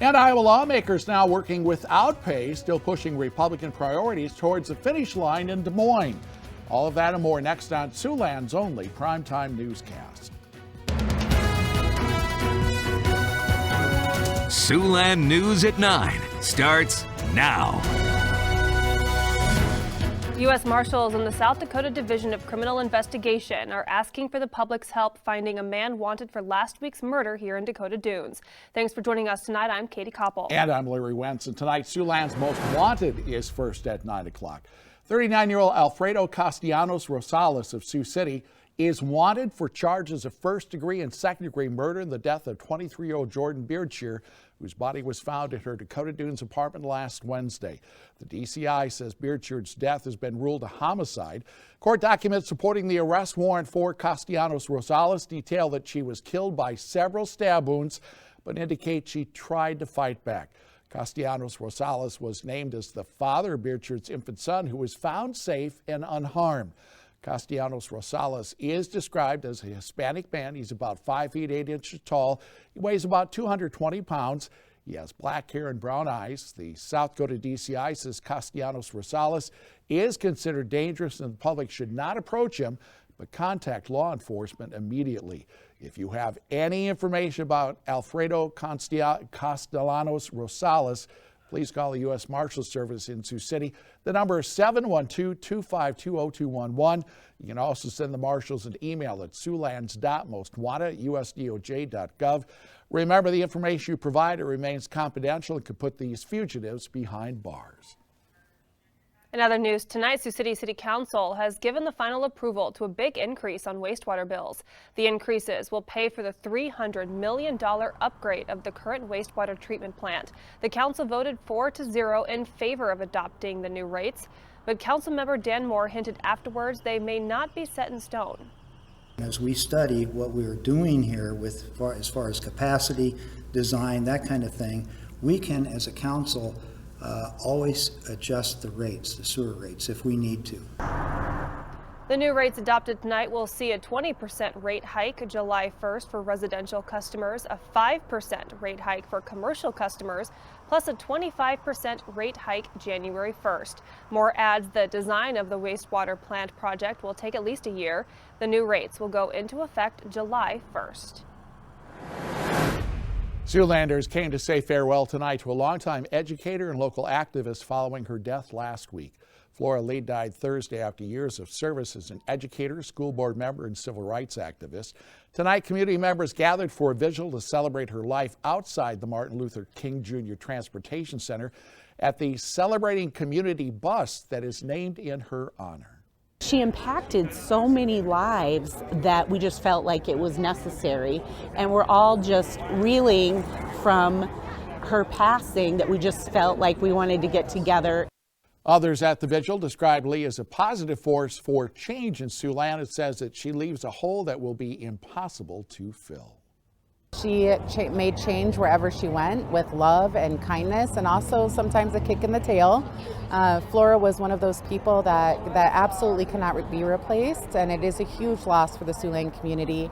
And Iowa lawmakers now working without pay, still pushing Republican priorities towards the finish line in Des Moines. All of that and more next on Siouxland's only primetime newscast. Siouxland News at 9 starts now. U.S. Marshals in the South Dakota Division of Criminal Investigation are asking for the public's help finding a man wanted for last week's murder here in Dakota Dunes. Thanks for joining us tonight. I'm Katie Koppel. And I'm Larry Wentz. And tonight, Siouxland's Most Wanted is first at 9 o'clock. 39-year-old Alfredo Castellanos Rosales of Sioux City is wanted for charges of first-degree and second-degree murder in the death of 23-year-old Jordan Beardshear, whose body was found at her Dakota Dunes apartment last Wednesday. The DCI says Beardshear's death has been ruled a homicide. Court documents supporting the arrest warrant for Castellanos Rosales detail that she was killed by several stab wounds, but indicate she tried to fight back. Castellanos Rosales was named as the father of Beardshear's infant son, who was found safe and unharmed. Castellanos Rosales is described as a Hispanic man. He's about 5 feet 8 inches tall. He weighs about 220 pounds. He has black hair and brown eyes. The South Dakota DCI says Castellanos Rosales is considered dangerous and the public should not approach him, but contact law enforcement immediately. If you have any information about Alfredo Castellanos Rosales, please call the U.S. Marshals Service in Sioux City. The number is 712-252-0211. You can also send the Marshals an email at siouxlands.mostwanted@usdoj.gov. Remember, the information you provide remains confidential and could put these fugitives behind bars. In other news, tonight, Sioux City City Council has given the final approval to a big increase on wastewater bills. The increases will pay for the $300 million upgrade of the current wastewater treatment plant. The council voted 4-0 in favor of adopting the new rates, but Councilmember Dan Moore hinted afterwards they may not be set in stone. As we study what we're doing here with as far as capacity, design, that kind of thing, we can, as a council, always adjust the rates, the sewer rates, if we need to. The new rates adopted tonight will see a 20% rate hike July 1st for residential customers, a 5% rate hike for commercial customers, plus a 25% rate hike January 1st. Moore adds the design of the wastewater plant project will take at least a year. The new rates will go into effect July 1st. Siouxlanders came to say farewell tonight to a longtime educator and local activist following her death last week. Flora Lee died Thursday after years of service as an educator, school board member, and civil rights activist. Tonight, community members gathered for a vigil to celebrate her life outside the Martin Luther King Jr. Transportation Center at the Celebrating Community bus that is named in her honor. She impacted so many lives that we just felt like it was necessary, and we're all just reeling from her passing that we just felt like we wanted to get together. Others at the vigil described Lee as a positive force for change in Siouxland. It says that she leaves a hole that will be impossible to fill. She made change wherever she went with love and kindness, and also sometimes a kick in the tail. Flora was one of those people that absolutely cannot be replaced, and it is a huge loss for the Siouxland community.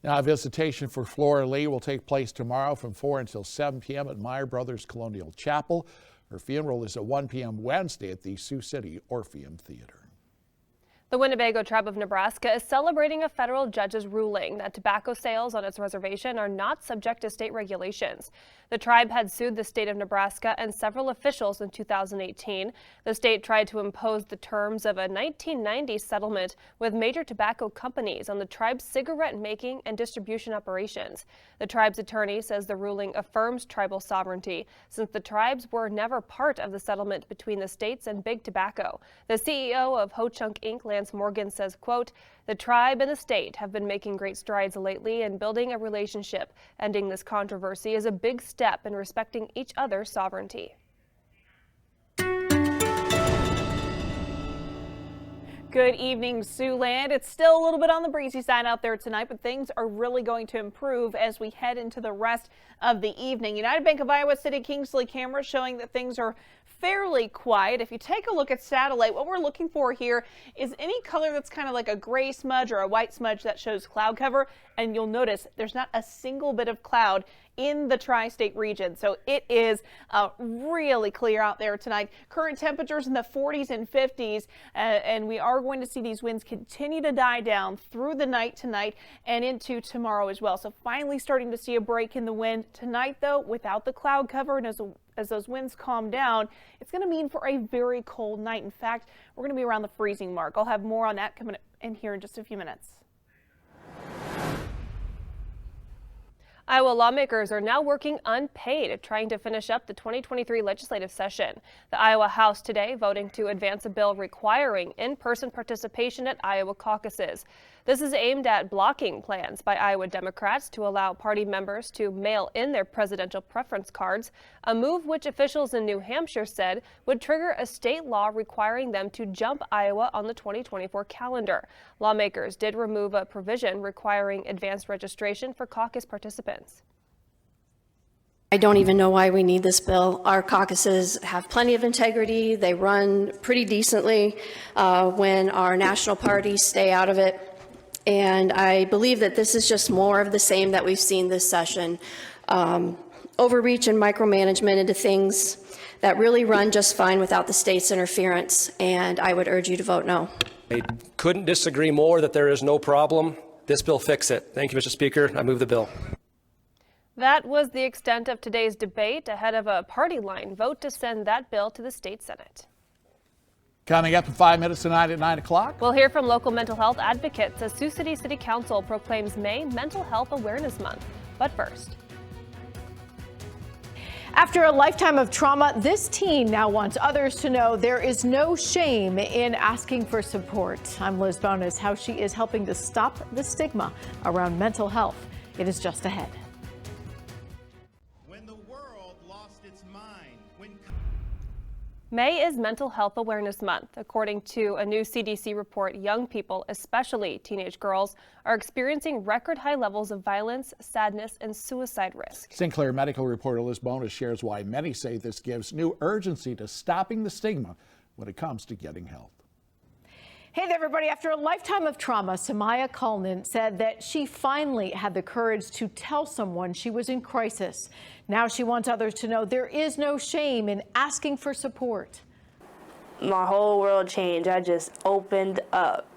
Now, a visitation for Flora Lee will take place tomorrow from 4 until 7 p.m. at Meyer Brothers Colonial Chapel. Her funeral is at 1 p.m. Wednesday at the Sioux City Orpheum Theater. The Winnebago Tribe of Nebraska is celebrating a federal judge's ruling that tobacco sales on its reservation are not subject to state regulations. The tribe had sued the state of Nebraska and several officials in 2018. The state tried to impose the terms of a 1990 settlement with major tobacco companies on the tribe's cigarette making and distribution operations. The tribe's attorney says the ruling affirms tribal sovereignty since the tribes were never part of the settlement between the states and Big Tobacco. The CEO of Ho Chunk Inc., Lance Morgan, says, quote, "The tribe and the state have been making great strides lately in building a relationship. Ending this controversy is a big step in respecting each other's sovereignty." Good evening, Siouxland. It's still a little bit on the breezy side out there tonight, but things are really going to improve as we head into the rest of the evening. United Bank of Iowa City Kingsley cameras showing that things are fairly quiet. If you take a look at satellite, what we're looking for here is any color that's kind of like a gray smudge or a white smudge that shows cloud cover, and you'll notice there's not a single bit of cloud in the tri-state region. So it is really clear out there tonight. Current temperatures in the 40s and 50s, and we are going to see these winds continue to die down through the night tonight and into tomorrow as well. So finally starting to see a break in the wind tonight, though, without the cloud cover, and as those winds calm down, it's going to mean for a very cold night. In fact, we're going to be around the freezing mark. I'll have more on that coming in here in just a few minutes. Iowa lawmakers are now working unpaid, trying to finish up the 2023 legislative session. The Iowa House today voting to advance a bill requiring in-person participation at Iowa caucuses. This is aimed at blocking plans by Iowa Democrats to allow party members to mail in their presidential preference cards, a move which officials in New Hampshire said would trigger a state law requiring them to jump Iowa on the 2024 calendar. Lawmakers did remove a provision requiring advanced registration for caucus participants. I don't even know why we need this bill. Our caucuses have plenty of integrity. They run pretty decently when our national parties stay out of it. And I believe that this is just more of the same that we've seen this session. Overreach and micromanagement into things that really run just fine without the state's interference. And I would urge you to vote no. I couldn't disagree more that there is no problem. This bill fixes it. Thank you, Mr. Speaker. I move the bill. That was the extent of today's debate ahead of a party line vote to send that bill to the state Senate. Coming up in 5 minutes tonight at 9 o'clock. We'll hear from local mental health advocates as Sioux City City Council proclaims May Mental Health Awareness Month. But first. After a lifetime of trauma, this teen now wants others to know there is no shame in asking for support. I'm Liz Bonas. How she is helping to stop the stigma around mental health. It is just ahead. May is Mental Health Awareness Month. According to a new CDC report, young people, especially teenage girls, are experiencing record high levels of violence, sadness, and suicide risk. Sinclair medical reporter Liz Bonas shares why many say this gives new urgency to stopping the stigma when it comes to getting help. Hey there, everybody. After a lifetime of trauma, Samaya Cullinan said that she finally had the courage to tell someone she was in crisis. Now she wants others to know there is no shame in asking for support. My whole world changed. I just opened up.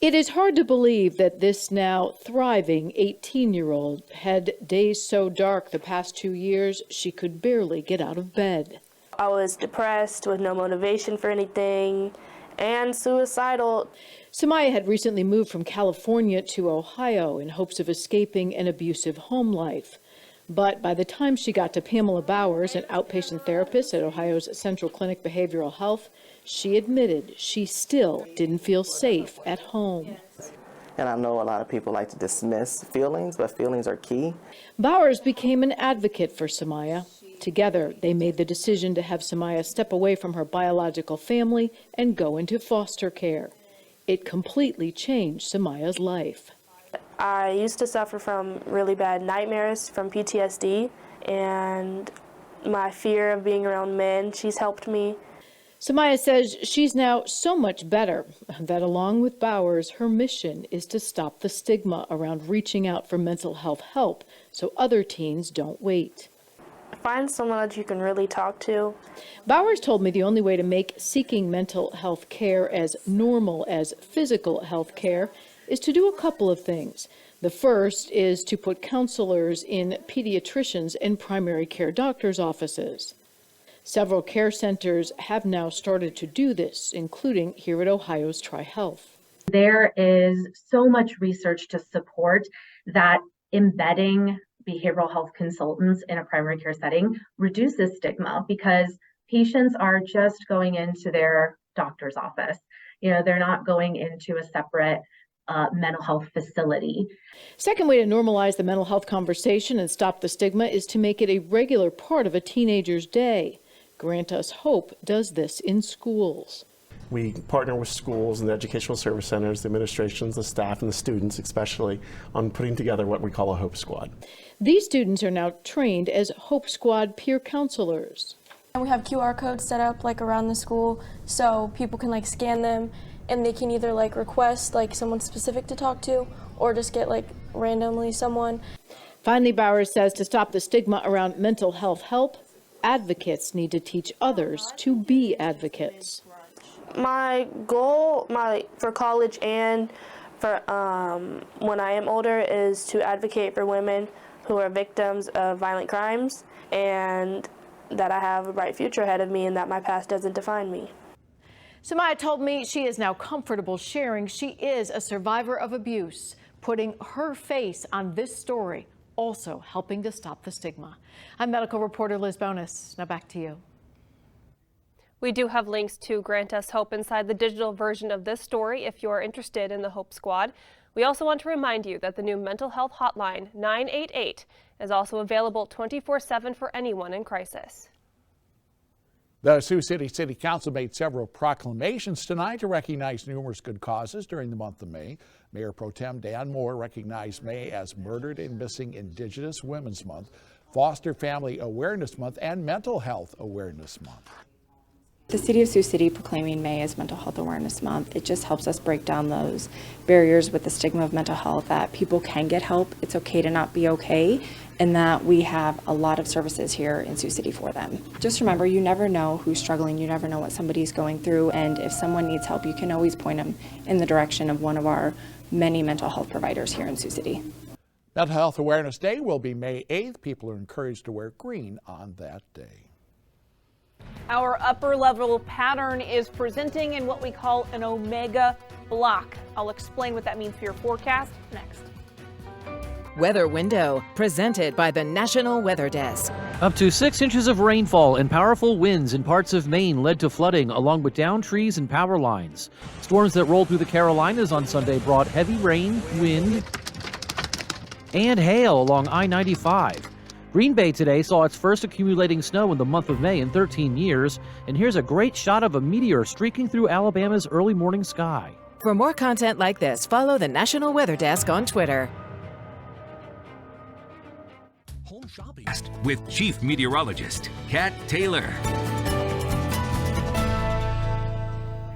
It is hard to believe that this now thriving 18-year-old had days so dark the past 2 years she could barely get out of bed. I was depressed with no motivation for anything and suicidal. Samaya had recently moved from California to Ohio in hopes of escaping an abusive home life. But by the time she got to Pamela Bowers, an outpatient therapist at Ohio's Central Clinic Behavioral Health, she admitted she still didn't feel safe at home. And I know a lot of people like to dismiss feelings, but feelings are key. Bowers became an advocate for Samaya. Together, they made the decision to have Samaya step away from her biological family and go into foster care. It completely changed Samaya's life. I used to suffer from really bad nightmares from PTSD, and my fear of being around men, she's helped me. Samaya says she's now so much better that along with Bowers, her mission is to stop the stigma around reaching out for mental health help so other teens don't wait. Find someone that you can really talk to. Bowers told me the only way to make seeking mental health care as normal as physical health care is to do a couple of things. The first is to put counselors in pediatricians and primary care doctors' offices. Several care centers have now started to do this, including here at Ohio's TriHealth. There is so much research to support that embedding behavioral health consultants in a primary care setting reduces stigma because patients are just going into their doctor's office. They're not going into a separate mental health facility. Second way to normalize the mental health conversation and stop the stigma is to make it a regular part of a teenager's day. Grant Us Hope does this in schools. We partner with schools and the educational service centers, the administrations, the staff, and the students especially on putting together what we call a Hope Squad. These students are now trained as Hope Squad peer counselors. And we have QR codes set up around the school so people can scan them and they can either request someone specific to talk to or just get randomly someone. Finally, Bowers says to stop the stigma around mental health help, advocates need to teach others to be advocates. My goal for college and for when I am older is to advocate for women who are victims of violent crimes, and that I have a bright future ahead of me and that my past doesn't define me. Samaya told me she is now comfortable sharing she is a survivor of abuse, putting her face on this story, also helping to stop the stigma. I'm medical reporter Liz Bonus. Now back to you. We do have links to grant us hope inside the digital version of this story if you're interested in the Hope Squad. We also want to remind you that the new mental health hotline 988 is also available 24/7 for anyone in crisis. The Sioux City City Council made several proclamations tonight to recognize numerous good causes during the month of May. Mayor Pro Tem Dan Moore recognized May as Murdered and Missing Indigenous Women's Month, Foster Family Awareness Month, and Mental Health Awareness Month. The City of Sioux City proclaiming May as Mental Health Awareness Month, it just helps us break down those barriers with the stigma of mental health, that people can get help, it's okay to not be okay, and that we have a lot of services here in Sioux City for them. Just remember, you never know who's struggling, you never know what somebody's going through, and if someone needs help, you can always point them in the direction of one of our many mental health providers here in Sioux City. Mental Health Awareness Day will be May 8th. People are encouraged to wear green on that day. Our upper level pattern is presenting in what we call an omega block. I'll explain what that means for your forecast next. Weather Window, presented by the National Weather Desk. Up to 6 inches of rainfall and powerful winds in parts of Maine led to flooding, along with downed trees and power lines. Storms that rolled through the Carolinas on Sunday brought heavy rain, wind, and hail along I-95. Green Bay today saw its first accumulating snow in the month of May in 13 years, and here's a great shot of a meteor streaking through Alabama's early morning sky. For more content like this, follow the National Weather Desk on Twitter. Home shopping with Chief Meteorologist Kat Taylor.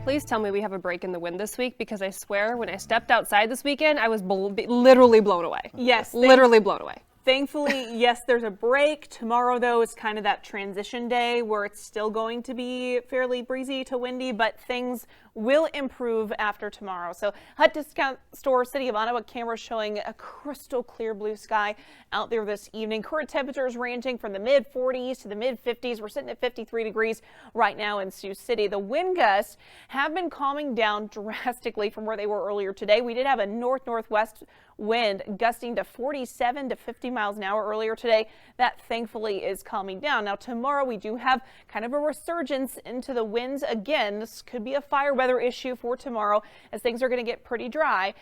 Please tell me we have a break in the wind this week, because I swear when I stepped outside this weekend, I was literally blown away. Yes. Literally blown away. Thankfully, yes, there's a break. Tomorrow, though, is kind of that transition day where it's still going to be fairly breezy to windy, but things will improve after tomorrow. So Hut Discount Store City of Ottawa cameras showing a crystal clear blue sky out there this evening. Current temperatures ranging from the mid 40s to the mid 50s. We're sitting at 53 degrees right now in Sioux City. The wind gusts have been calming down drastically from where they were earlier today. We did have a north-northwest wind gusting to 47 to 50 miles an hour earlier today. That thankfully is calming down. Now tomorrow we do have kind of a resurgence into the winds again. This could be a fire weather issue for tomorrow as things are going to get pretty dry,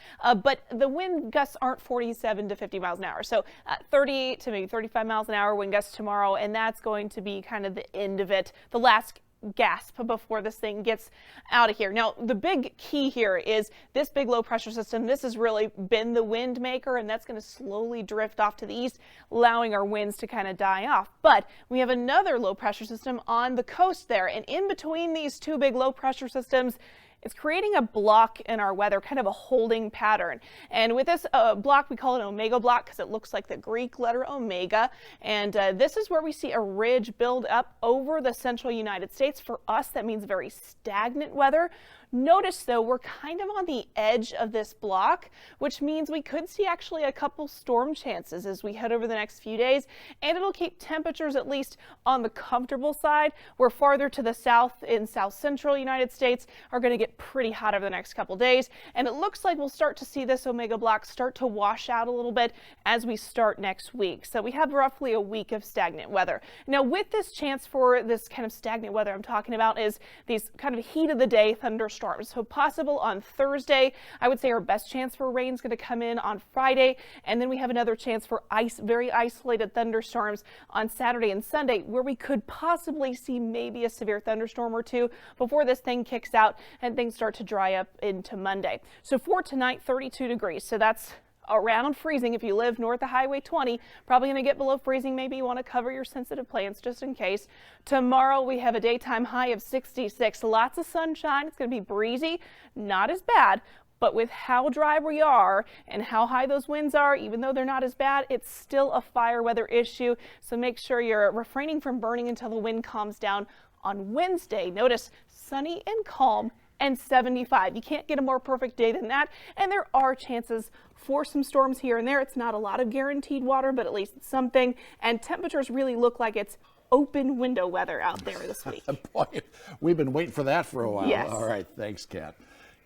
but the wind gusts aren't 47 to 50 miles an hour. So 30 to maybe 35 miles an hour wind gusts tomorrow, and that's going to be kind of the end of it. The last gasp before this thing gets out of here. Now, the big key here is this big low pressure system. This has really been the wind maker, and that's going to slowly drift off to the east, allowing our winds to kind of die off. But we have another low pressure system on the coast there, and in between these two big low pressure systems, it's creating a block in our weather, kind of a holding pattern. And with this block, we call it an omega block because it looks like the Greek letter omega. And this is where we see a ridge build up over the central United States. For us, that means very stagnant weather. Notice, though, we're kind of on the edge of this block, which means we could see actually a couple storm chances as we head over the next few days, and it'll keep temperatures at least on the comfortable side. We're farther to the south in south central United States are going to get pretty hot over the next couple days, and it looks like we'll start to see this omega block start to wash out a little bit as we start next week. So we have roughly a week of stagnant weather. Now, with this chance for this kind of stagnant weather I'm talking about is these kind of heat of the day thunderstorms. So possible on Thursday. I would say our best chance for rain is going to come in on Friday, and then we have another chance for very isolated thunderstorms on Saturday and Sunday, where we could possibly see maybe a severe thunderstorm or two before this thing kicks out and things start to dry up into Monday. So for tonight, 32 degrees. So that's around freezing. If you live north of Highway 20, probably going to get below freezing. Maybe you want to cover your sensitive plants just in case. Tomorrow we have a daytime high of 66. Lots of sunshine. It's going to be breezy, not as bad, But with how dry we are and how high those winds are, even though they're not as bad, it's still a fire weather issue. So make sure you're refraining from burning until the wind calms down on Wednesday. Notice sunny and calm and 75. You can't get a more perfect day than that. And there are chances for some storms here and there. It's not a lot of guaranteed water, but at least it's something. And temperatures really look like it's open window weather out there this week. Boy, we've been waiting for that for a while. Yes. All right, thanks, Kat.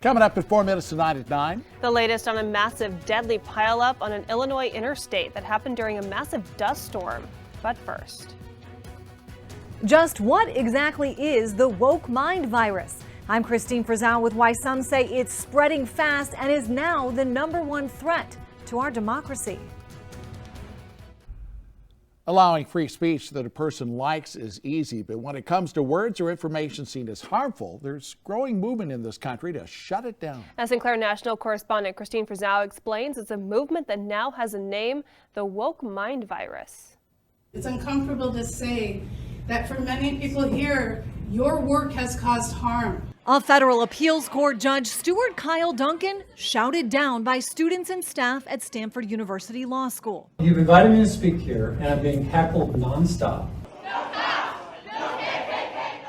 Coming up at 4 minutes to 9 at 9. The latest on a massive deadly pileup on an Illinois interstate that happened during a massive dust storm. But first. Just what exactly is the woke mind virus? I'm Christine Frizzell with why some say it's spreading fast and is now the #1 threat to our democracy. Allowing free speech that a person likes is easy, but when it comes to words or information seen as harmful, there's growing movement in this country to shut it down. As Sinclair National correspondent Christine Frizzell explains, it's a movement that now has a name, the woke mind virus. It's uncomfortable to say that for many people here, your work has caused harm. A federal appeals court judge, Stuart Kyle Duncan, shouted down by students and staff at Stanford University Law School. You've invited me to speak here, and I'm being heckled nonstop.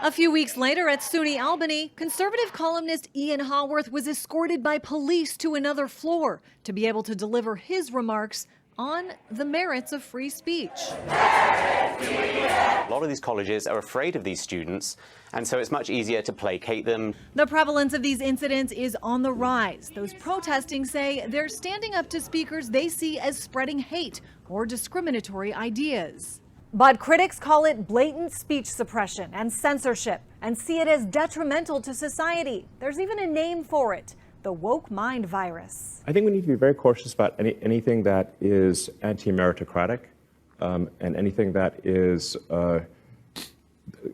A few weeks later at SUNY Albany, conservative columnist Ian Haworth was escorted by police to another floor to be able to deliver his remarks on the merits of free speech. A lot of these colleges are afraid of these students, and so it's much easier to placate them. The prevalence of these incidents is on the rise. Those protesting say they're standing up to speakers they see as spreading hate or discriminatory ideas. But critics call it blatant speech suppression and censorship and see it as detrimental to society. There's even a name for it, the woke mind virus. I think we need to be very cautious about anything that is anti-meritocratic and anything that is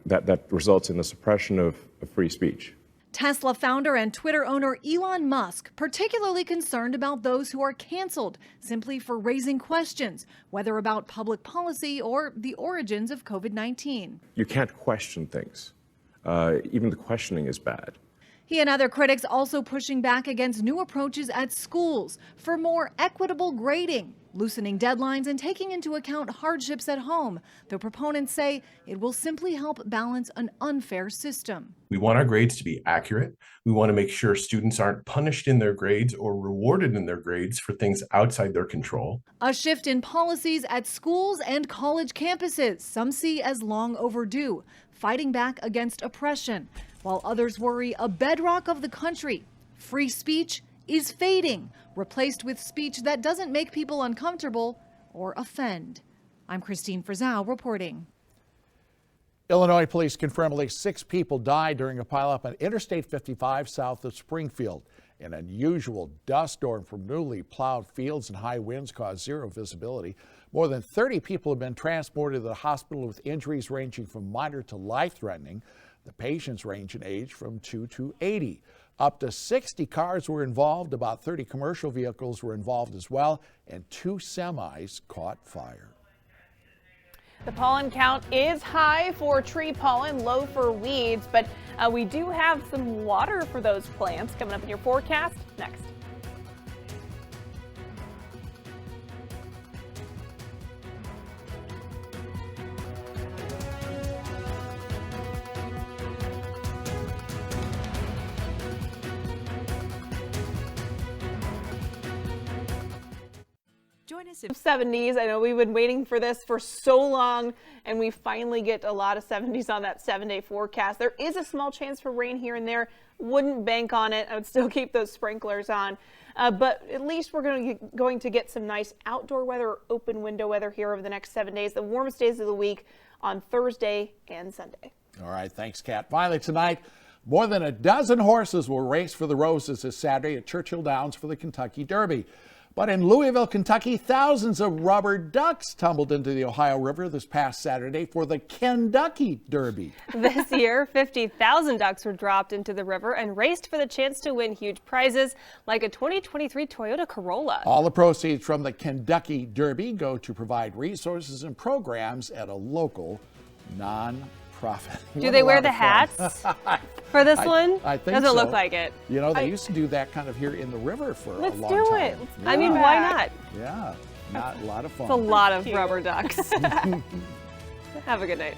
that results in the suppression of free speech. Tesla founder and Twitter owner Elon Musk particularly concerned about those who are canceled simply for raising questions, whether about public policy or the origins of COVID-19. You can't question things. Even the questioning is bad. He and other critics also pushing back against new approaches at schools for more equitable grading, loosening deadlines and taking into account hardships at home, though proponents say it will simply help balance an unfair system. We want our grades to be accurate. We want to make sure students aren't punished in their grades or rewarded in their grades for things outside their control. A shift in policies at schools and college campuses, some see as long overdue, fighting back against oppression, while others worry a bedrock of the country, free speech, is fading, replaced with speech that doesn't make people uncomfortable or offend. I'm Christine Frizzell reporting. Illinois police confirm at least 6 people died during a pileup on Interstate 55 south of Springfield. An unusual dust storm from newly plowed fields and high winds caused zero visibility. More than 30 people have been transported to the hospital with injuries ranging from minor to life-threatening. The patients range in age from 2 to 80. Up to 60 cars were involved. About 30 commercial vehicles were involved as well, and 2 semis caught fire. The pollen count is high for tree pollen, low for weeds, but we do have some water for those plants coming up in your forecast next. Join us in 70s. I know we've been waiting for this for so long, and we finally get a lot of 70s on that 7-day forecast. There is a small chance for rain here and there. Wouldn't bank on it. I would still keep those sprinklers on. But at least we're going to get some nice outdoor weather or open window weather here over the next 7 days. The warmest days of the week on Thursday and Sunday. All right, thanks, Kat. Finally tonight, more than a dozen horses will race for the Roses this Saturday at Churchill Downs for the Kentucky Derby. But in Louisville, Kentucky, thousands of rubber ducks tumbled into the Ohio River this past Saturday for the Kentucky Derby. This year, 50,000 ducks were dropped into the river and raced for the chance to win huge prizes like a 2023 Toyota Corolla. All the proceeds from the Kentucky Derby go to provide resources and programs at a local non-profit. Do they wear the hats? For this one? I think Doesn't so. look like it. You know, they used to do that kind of here in the river for a long time. Let's do it. Yeah. I mean, why not? Yeah, not a lot of fun. It's a lot of rubber ducks. Have a good night.